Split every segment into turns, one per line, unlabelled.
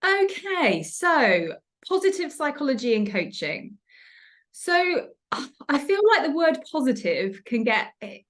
Okay, so positive psychology and coaching. So I feel like the word positive can get,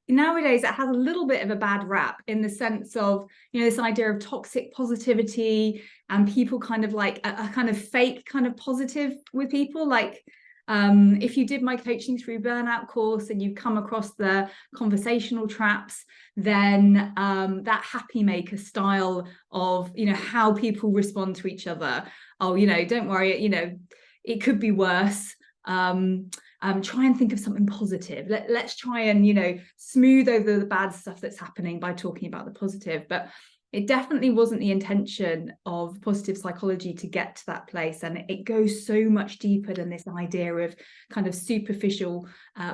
nowadays it has a little bit of a bad rap in the sense of, this idea of toxic positivity and people kind of like a kind of fake kind of positive with people. Like if you did my coaching through burnout course and you come across the conversational traps, then that happy maker style of, how people respond to each other. Oh, don't worry, it could be worse. Try and think of something positive. Let's try and smooth over the bad stuff that's happening by talking about the positive. But it definitely wasn't the intention of positive psychology to get to that place, and it goes so much deeper than this idea of kind of superficial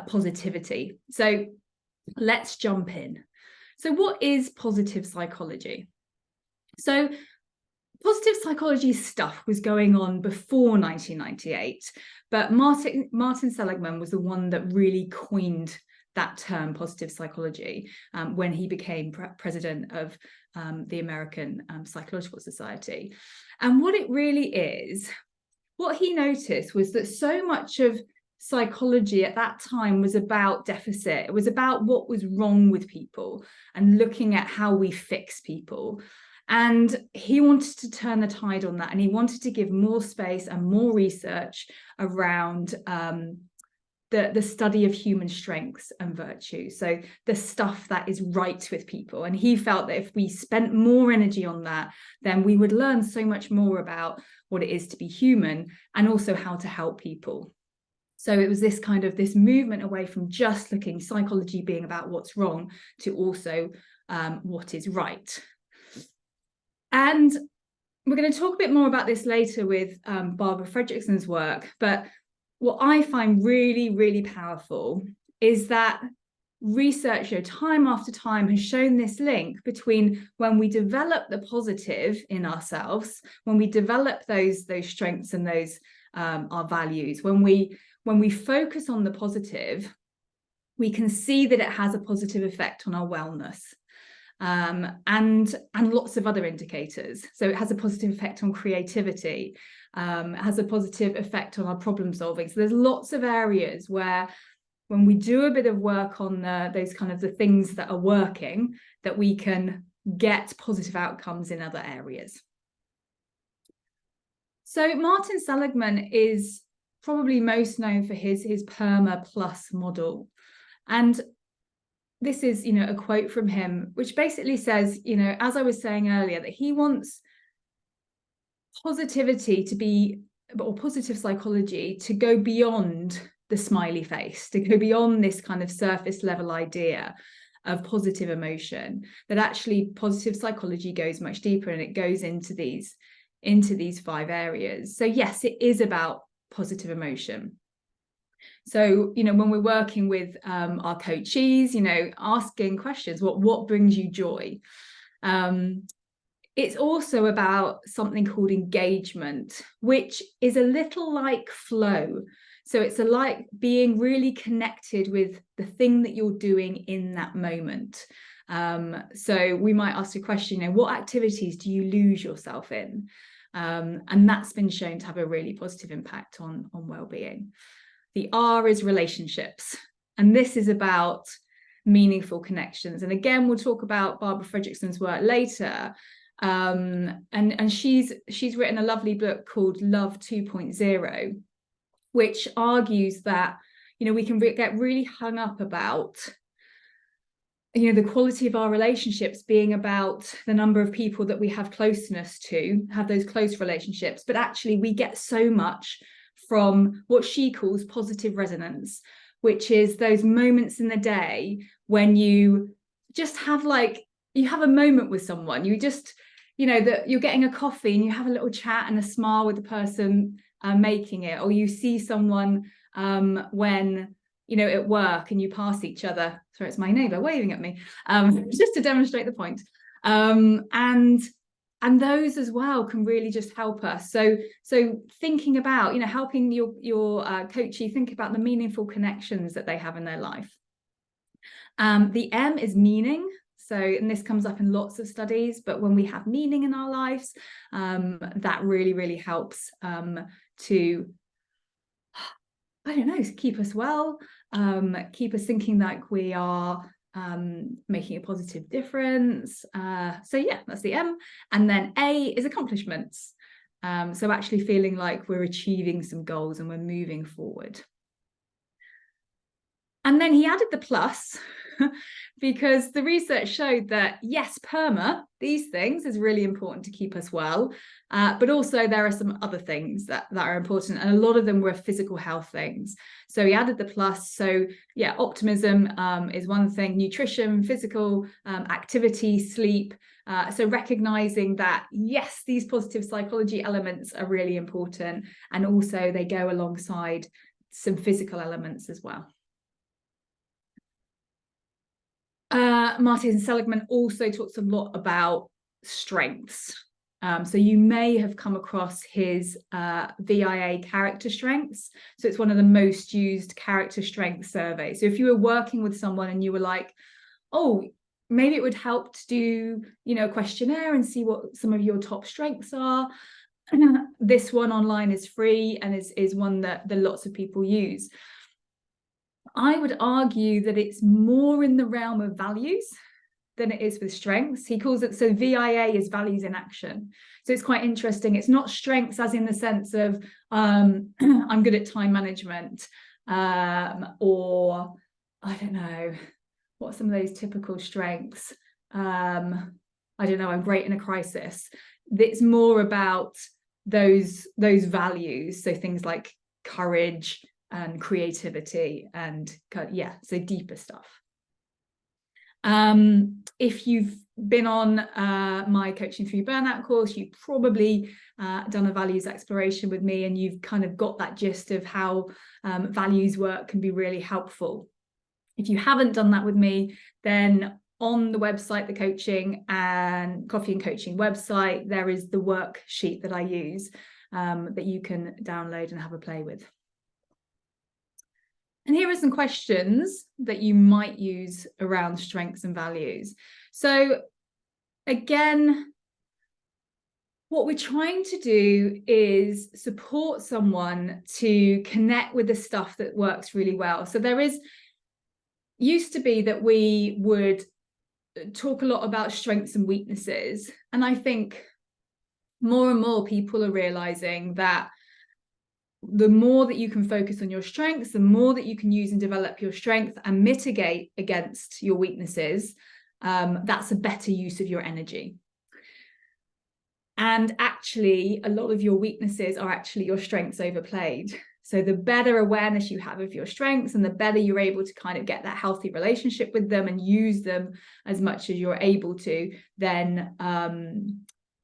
positivity. So let's jump in. So what is positive psychology? So positive psychology stuff was going on before 1998, but Martin Seligman was the one that really coined that term, positive psychology, when he became president of the American Psychological Society. And what it really is, what he noticed was that so much of psychology at that time was about deficit. It was about what was wrong with people and looking at how we fix people. And he wanted to turn the tide on that, and he wanted to give more space and more research around the study of human strengths and virtues. So the stuff that is right with people. And he felt that if we spent more energy on that, then we would learn so much more about what it is to be human and also how to help people. So it was this movement away from just looking psychology being about what's wrong to also what is right. And we're going to talk a bit more about this later with Barbara Fredrickson's work. But what I find really, really powerful is that research, time after time, has shown this link between when we develop the positive in ourselves, when we develop those strengths and those our values, when we focus on the positive, we can see that it has a positive effect on our wellness. And lots of other indicators. So it has a positive effect on creativity. It has a positive effect on our problem solving. So there's lots of areas where when we do a bit of work on those kind of the things that are working, that we can get positive outcomes in other areas. So Martin Seligman is probably most known for his PERMA Plus model. And this is, a quote from him, which basically says, as I was saying earlier, that he wants positivity to be, or positive psychology to go beyond the smiley face, to go beyond this kind of surface level idea of positive emotion, that actually positive psychology goes much deeper and it goes into these 5 areas. So yes, it is about positive emotion. So, when we're working with our coachees, asking questions, what brings you joy? It's also about something called engagement, which is a little like flow. So it's like being really connected with the thing that you're doing in that moment. So we might ask a question, what activities do you lose yourself in? And that's been shown to have a really positive impact on well-being. The R is relationships. And this is about meaningful connections. And again, we'll talk about Barbara Fredrickson's work later. And she's written a lovely book called Love 2.0, which argues that, we can get really hung up about, the quality of our relationships being about the number of people that we have closeness to, have those close relationships. But actually, we get so much from what she calls positive resonance, which is those moments in the day when you just have you have a moment with someone, you just, that you're getting a coffee and you have a little chat and a smile with the person making it, or you see someone when, at work and you pass each other. Sorry, it's my neighbour waving at me, just to demonstrate the point. And those as well can really just help us. So thinking about, helping your coachee think about the meaningful connections that they have in their life. The M is meaning. So, and this comes up in lots of studies, but when we have meaning in our lives, that really, really helps to, I don't know, keep us well, keep us thinking like we are making a positive difference. So yeah, that's the M. And then A is accomplishments. So actually feeling like we're achieving some goals and we're moving forward. And then he added the plus because the research showed that yes, PERMA, these things is really important to keep us well, but also there are some other things that are important, and a lot of them were physical health things. So he added the plus. So yeah, optimism is one thing, nutrition, physical activity, sleep. So recognizing that yes, these positive psychology elements are really important, and also they go alongside some physical elements as well. Martin Seligman also talks a lot about strengths. So you may have come across his VIA character strengths. So it's one of the most used character strength surveys. So if you were working with someone and you were like, oh, maybe it would help to do, a questionnaire and see what some of your top strengths are. This one online is free and is one that lots of people use. I would argue that it's more in the realm of values than it is with strengths. He calls it, so VIA is values in action. So it's quite interesting. It's not strengths as in the sense of I'm good at time management, or I don't know, what are some of those typical strengths? I don't know, I'm great in a crisis. It's more about those values. So things like courage and creativity and so deeper stuff. If you've been on my Coaching Through Burnout course, you've probably done a values exploration with me, and you've kind of got that gist of how values work can be really helpful. If you haven't done that with me, then on the website, the Coaching and Coffee and Coaching website, there is the worksheet that I use that you can download and have a play with. And here are some questions that you might use around strengths and values. So again, what we're trying to do is support someone to connect with the stuff that works really well. So there used to be that we would talk a lot about strengths and weaknesses. And I think more and more people are realizing that the more that you can focus on your strengths, the more that you can use and develop your strength and mitigate against your weaknesses, that's a better use of your energy. And actually, a lot of your weaknesses are actually your strengths overplayed. So the better awareness you have of your strengths and the better you're able to kind of get that healthy relationship with them and use them as much as you're able to, then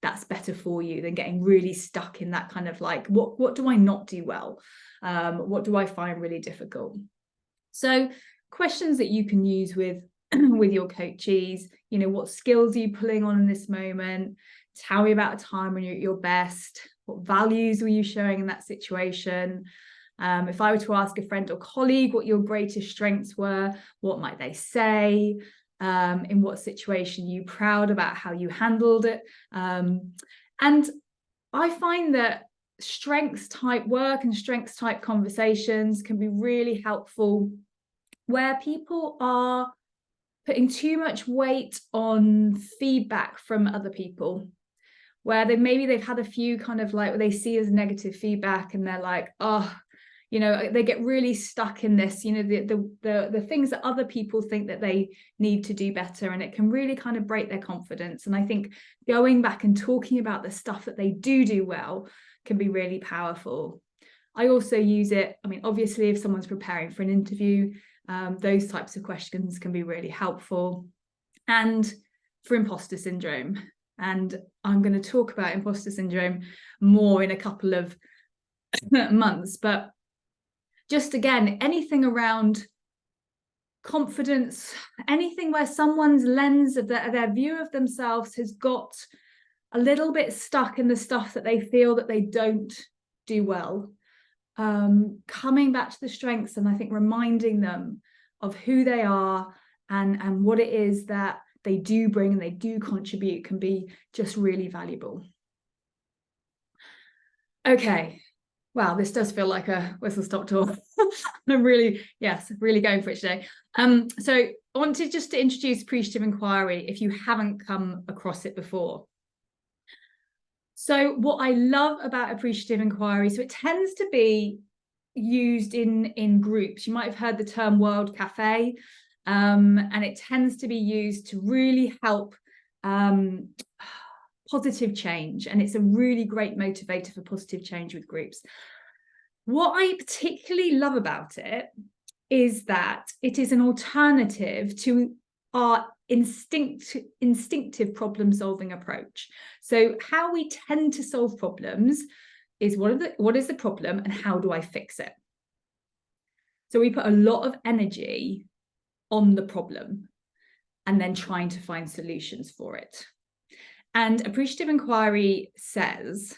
that's better for you than getting really stuck in that kind of like, what do I not do well? What do I find really difficult? So questions that you can use with your coaches, what skills are you pulling on in this moment? Tell me about a time when you're at your best. What values were you showing in that situation? If I were to ask a friend or colleague what your greatest strengths were, what might they say? In what situation are you proud about how you handled it? And I find that strengths type work and strengths type conversations can be really helpful where people are putting too much weight on feedback from other people, where they've had a few kind of like what they see as negative feedback and they're like, they get really stuck in this, the things that other people think that they need to do better, and it can really kind of break their confidence. And I think going back and talking about the stuff that they do well can be really powerful. I also use it, obviously, if someone's preparing for an interview, those types of questions can be really helpful. And for imposter syndrome, and I'm going to talk about imposter syndrome more in a couple of months, but just again, anything around confidence, anything where someone's lens of their view of themselves has got a little bit stuck in the stuff that they feel that they don't do well, coming back to the strengths and I think reminding them of who they are and what it is that they do bring and they do contribute can be just really valuable. Okay. Wow, this does feel like a whistle-stop tour. I'm really going for it today. So I wanted just to introduce appreciative inquiry if you haven't come across it before. So what I love about appreciative inquiry, so it tends to be used in groups. You might have heard the term World Cafe, and it tends to be used to really help positive change, and it's a really great motivator for positive change with groups. What I particularly love about it is that it is an alternative to our instinctive problem-solving approach. So how we tend to solve problems is what is the problem and how do I fix it? So we put a lot of energy on the problem and then trying to find solutions for it. And appreciative inquiry says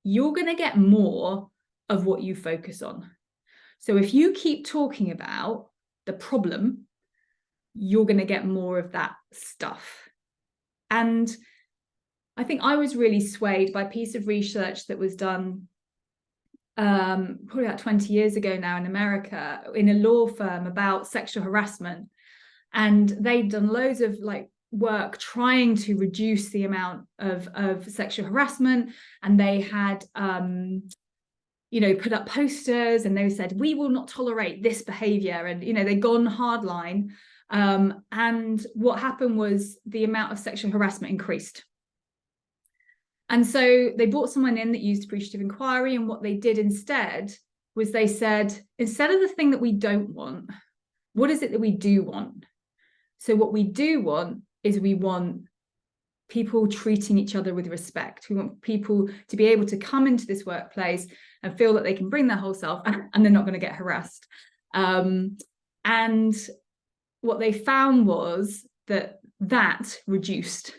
you're going to get more of what you focus on. So if you keep talking about the problem, you're going to get more of that stuff. And I think I was really swayed by a piece of research that was done probably about 20 years ago now in America in a law firm about sexual harassment. And they'd done loads of work trying to reduce the amount of sexual harassment. And they had put up posters and they said, we will not tolerate this behavior. And, they'd gone hardline. And what happened was the amount of sexual harassment increased. And so they brought someone in that used appreciative inquiry. And what they did instead was they said, instead of the thing that we don't want, what is it that we do want? So what we do want is we want people treating each other with respect. We want people to be able to come into this workplace and feel that they can bring their whole self and they're not going to get harassed. And what they found was that reduced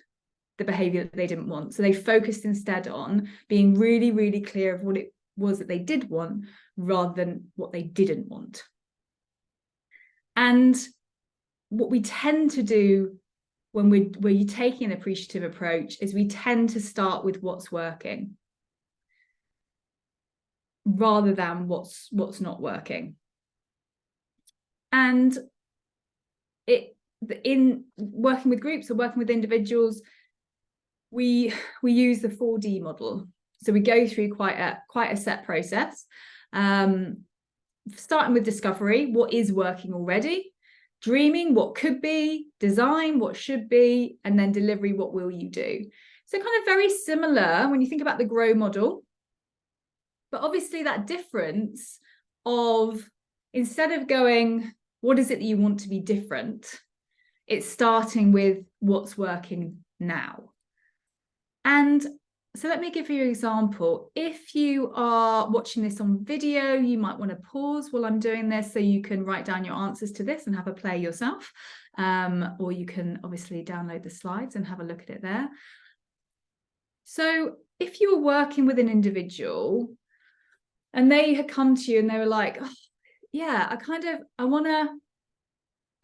the behavior that they didn't want. So they focused instead on being really, really clear of what it was that they did want rather than what they didn't want. And what we tend to do when we're taking an appreciative approach is we tend to start with what's working rather than what's not working. And in working with groups or working with individuals, we use the 4D model. So we go through quite a set process, starting with discovery, what is working already, dreaming, what could be, design, what should be, and then delivery, what will you do? So kind of very similar when you think about the GROW model, but obviously that difference of instead of going, what is it that you want to be different? It's starting with what's working now. And so let me give you an example. If you are watching this on video, you might want to pause while I'm doing this so you can write down your answers to this and have a play yourself. Or you can obviously download the slides and have a look at it there. So if you were working with an individual and they had come to you and they were like, oh, yeah, I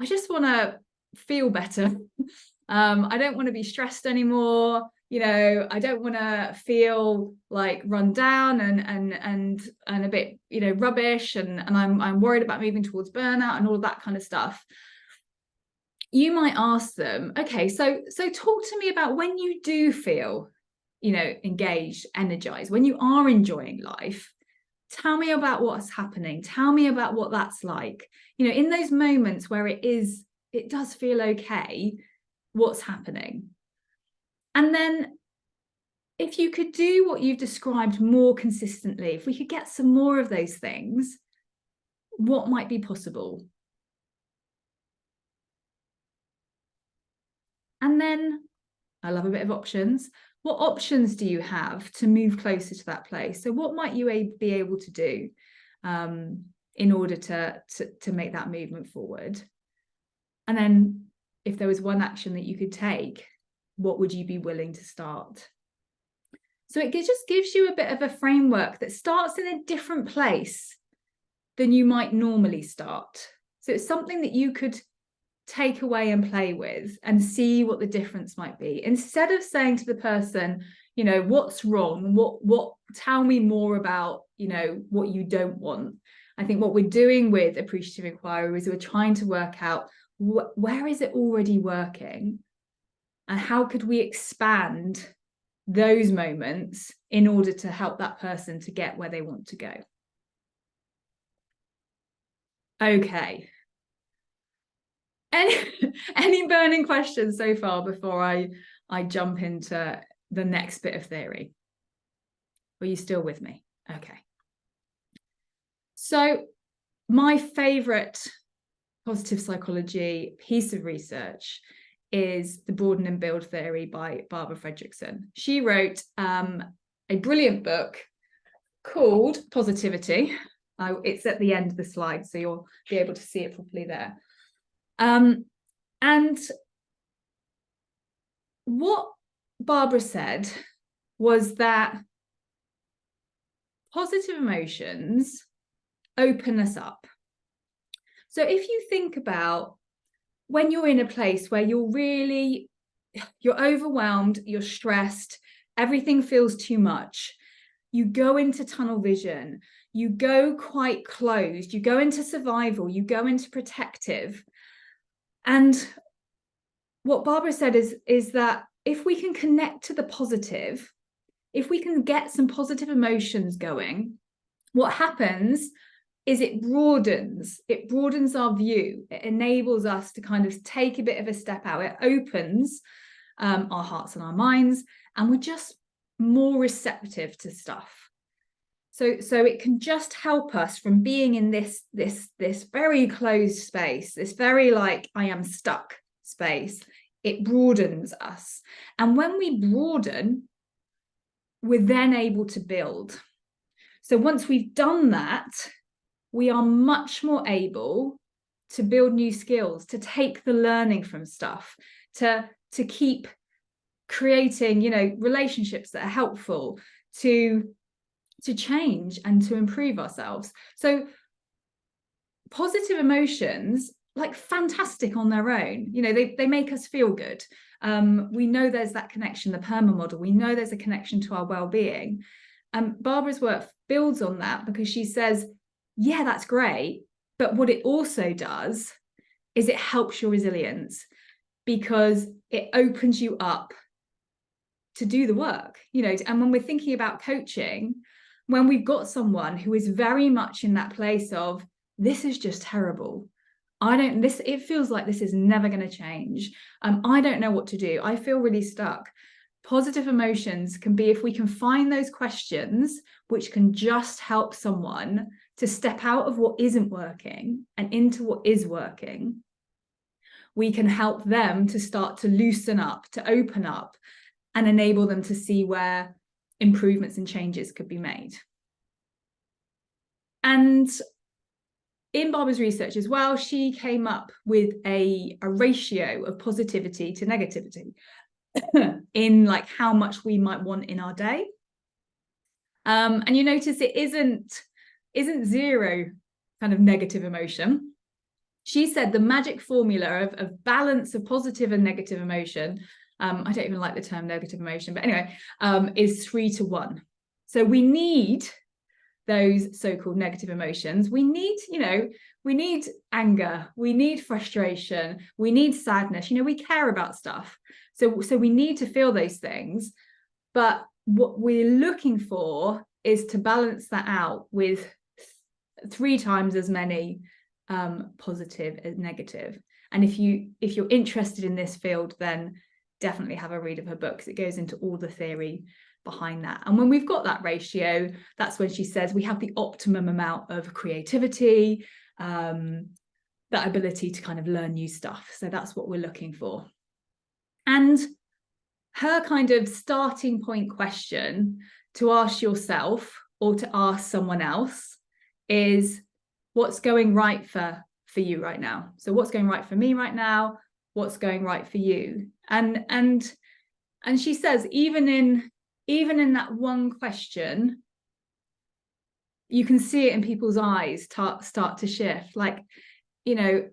just want to feel better. I don't want to be stressed anymore. I don't want to feel like run down and a bit, rubbish. And I'm worried about moving towards burnout and all of that kind of stuff. You might ask them, okay, so talk to me about when you do feel, engaged, energized, when you are enjoying life. Tell me about what's happening. Tell me about what that's like. In those moments where it does feel okay, what's happening? And then if you could do what you've described more consistently, if we could get some more of those things, what might be possible? And then I love a bit of options. What options do you have to move closer to that place? So what might you be able to do in order to make that movement forward? And then if there was one action that you could take, what would you be willing to start? So it just gives you a bit of a framework that starts in a different place than you might normally start. So it's something that you could take away and play with and see what the difference might be. Instead of saying to the person, you know, what's wrong? What tell me more about, you know, what you don't want. I think what we're doing with appreciative inquiry is we're trying to work out where is it already working and how could we expand those moments in order to help that person to get where they want to go. Okay. Any burning questions so far before I jump into the next bit of theory? Are you still with me? Okay. So my favorite positive psychology piece of research is the broaden and build theory by Barbara Fredrickson. She wrote a brilliant book called Positivity. It's at the end of the slide, so you'll be able to see it properly there. And what Barbara said was that positive emotions open us up. So if you think about when you're in a place where you're overwhelmed, you're stressed, everything feels too much, you go into tunnel vision, you go quite closed, you go into survival, you go into protective. And what Barbara said is that if we can connect to the positive, if we can get some positive emotions going, what happens is it broadens our view. It enables us to kind of take a bit of a step out. It opens our hearts and our minds, and we're just more receptive to stuff. So it can just help us from being in this very closed space, this very like I am stuck space. It broadens us. And when we broaden, we're then able to build. So once we've done that, we are much more able to build new skills, to take the learning from stuff, to keep creating, you know, relationships that are helpful, to change and to improve ourselves. So positive emotions, like fantastic on their own, you know, they make us feel good. We know there's that connection, the PERMA model, we know there's a connection to our well-being. Barbara's work builds on that because she says, yeah, that's great. But what it also does is it helps your resilience because it opens you up to do the work, you know. And when we're thinking about coaching, when we've got someone who is very much in that place of, this is just terrible. It feels like this is never going to change. I don't know what to do. I feel really stuck. Positive emotions can be if we can find those questions which can just help someone to step out of what isn't working and into what is working. We can help them to start to loosen up, to open up, and enable them to see where improvements and changes could be made. And in Barbara's research as well, she came up with a ratio of positivity to negativity in like how much we might want in our day. And you notice it isn't zero kind of negative emotion. She said the magic formula of balance of positive and negative emotion, I don't even like the term negative emotion, but anyway, is 3-1. So we need those so-called negative emotions. We need, you know, we need anger, we need frustration, we need sadness, you know, we care about stuff. So we need to feel those things. But what we're looking for is to balance that out with 3 times as many positive as negative. And if you're interested in this field, then definitely have a read of her book, because it goes into all the theory behind that. And when we've got that ratio, that's when she says we have the optimum amount of creativity, that ability to kind of learn new stuff. So that's what we're looking for. And her kind of starting point question to ask yourself or to ask someone else is, what's going right for you right now? So what's going right for me right now? What's going right for you? And she says, even in that one question, you can see it in people's eyes start to shift. Like, you know,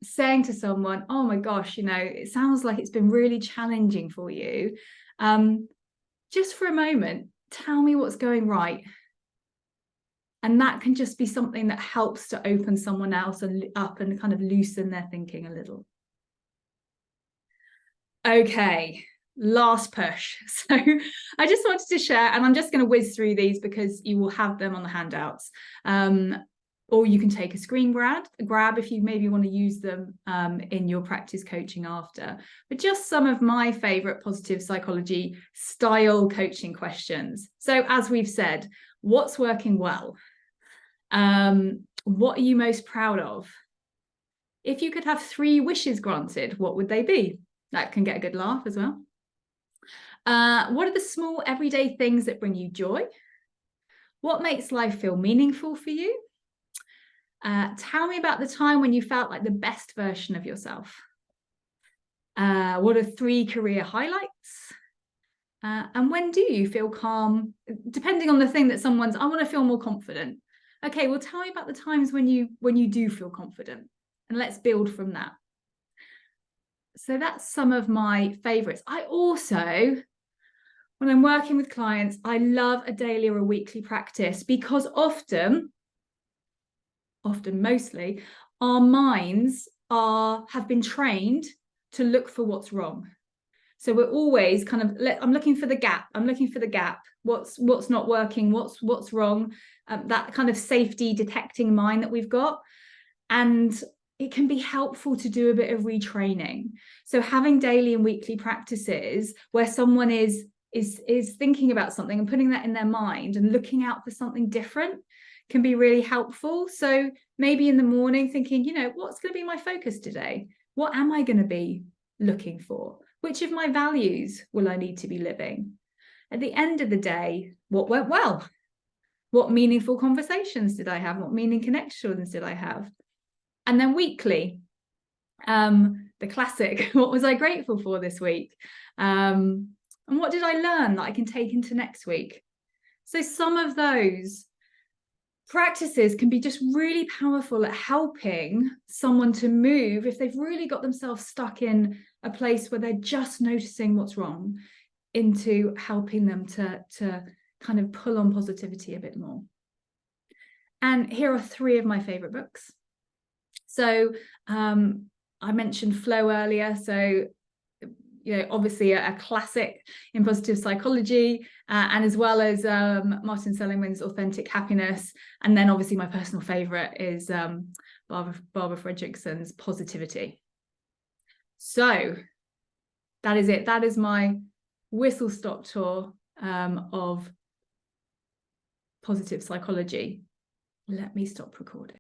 saying to someone, oh my gosh, it sounds like it's been really challenging for you. Just for a moment, tell me what's going right. And that can just be something that helps to open someone else up and kind of loosen their thinking a little. Okay, last push. So I just wanted to share, and I'm just going to whiz through these because you will have them on the handouts. Or you can take a screen grab if you maybe want to use them in your practice coaching after. But just some of my favorite positive psychology style coaching questions. So as we've said, what's working well? What are you most proud of? If you could have 3 wishes granted, what would they be? That can get a good laugh as well. What are the small everyday things that bring you joy? What makes life feel meaningful for you? Tell me about the time when you felt like the best version of yourself. What are 3 career highlights? And when do you feel calm? Depending on the thing that someone's, I want to feel more confident. Okay, well, tell me about the times when you do feel confident, and let's build from that. So that's some of my favorites. I also, when I'm working with clients, I love a daily or a weekly practice because often mostly, our minds have been trained to look for what's wrong. So we're always kind of, I'm looking for the gap. I'm looking for the gap. What's not working? What's wrong? That kind of safety detecting mind that we've got. And it can be helpful to do a bit of retraining. So having daily and weekly practices where someone is thinking about something and putting that in their mind and looking out for something different can be really helpful. So maybe in the morning thinking, what's going to be my focus today? What am I going to be looking for? Which of my values will I need to be living? At the end of the day, what went well? What meaningful conversations did I have? What meaning connections did I have? And then weekly, the classic, what was I grateful for this week? And what did I learn that I can take into next week? So some of those practices can be just really powerful at helping someone to move if they've really got themselves stuck in a place where they're just noticing what's wrong, into helping them to kind of pull on positivity a bit more. And here are 3 of my favorite books. So I mentioned Flow earlier. So obviously a classic in positive psychology, and as well as Martin Seligman's Authentic Happiness. And then obviously my personal favorite is Barbara Fredrickson's Positivity. So that is it. That is my whistle-stop tour of positive psychology. Let me stop recording.